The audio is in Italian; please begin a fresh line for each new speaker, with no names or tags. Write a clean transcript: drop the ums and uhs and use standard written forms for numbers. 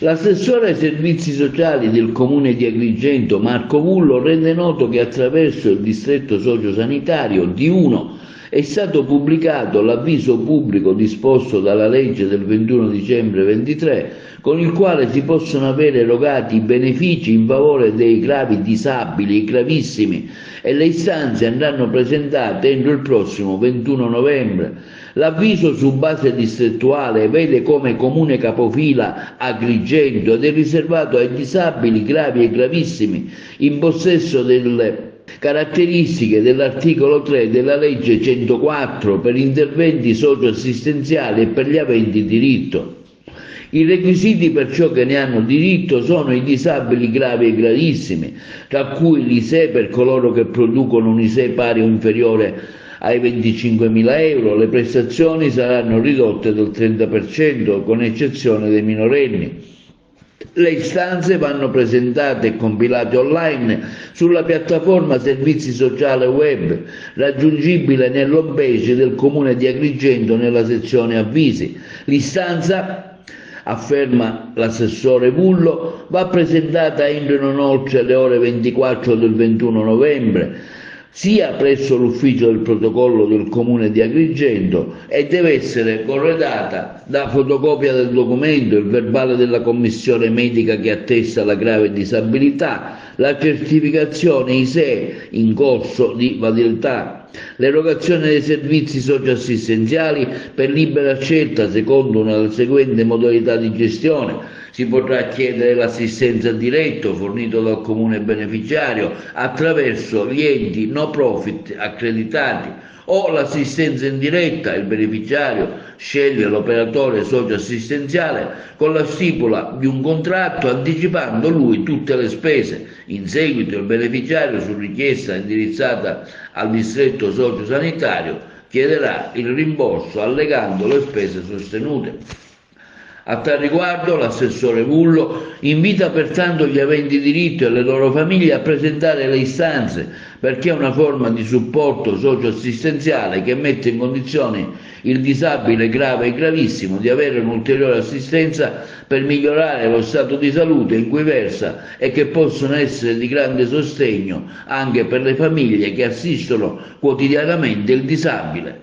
L'assessore ai servizi sociali del comune di Agrigento, Marco Vullo, rende noto che attraverso il distretto sociosanitario D1 è stato pubblicato l'avviso pubblico disposto dalla legge del 21 dicembre 23, con il quale si possono avere erogati benefici in favore dei gravi disabili e gravissimi, e le istanze andranno presentate entro il prossimo 21 novembre. L'avviso su base distrettuale vede come comune capofila Agrigento ed è riservato ai disabili gravi e gravissimi in possesso delle caratteristiche dell'articolo 3 della legge 104 per interventi socioassistenziali e per gli aventi diritto. I requisiti per ciò che ne hanno diritto sono i disabili gravi e gravissimi, tra cui l'ISEE per coloro che producono un ISEE pari o inferiore ai 25.000 euro. Le prestazioni saranno ridotte del 30%, con eccezione dei minorenni. Le istanze vanno presentate e compilate online sulla piattaforma Servizi Sociali Web, raggiungibile nell'home page del Comune di Agrigento nella sezione Avvisi. L'istanza, afferma l'assessore Vullo, va presentata entro e non oltre le ore 24 del 21 novembre, sia presso l'ufficio del protocollo del Comune di Agrigento, e deve essere corredata da fotocopia del documento, il verbale della commissione medica che attesta la grave disabilità, la certificazione ISEE in corso di validità, l'erogazione dei servizi socioassistenziali per libera scelta secondo una delle seguenti modalità di gestione. Si potrà chiedere l'assistenza diretta fornito dal comune beneficiario attraverso gli enti no profit accreditati, o l'assistenza indiretta. Il beneficiario sceglie l'operatore socioassistenziale con la stipula di un contratto, anticipando lui tutte le spese. In seguito il beneficiario, su richiesta indirizzata al distretto sociosanitario, chiederà il rimborso allegando le spese sostenute. A tal riguardo l'assessore Vullo invita pertanto gli aventi diritto e le loro famiglie a presentare le istanze, perché è una forma di supporto socioassistenziale che mette in condizione il disabile grave e gravissimo di avere un'ulteriore assistenza per migliorare lo stato di salute in cui versa, e che possono essere di grande sostegno anche per le famiglie che assistono quotidianamente il disabile.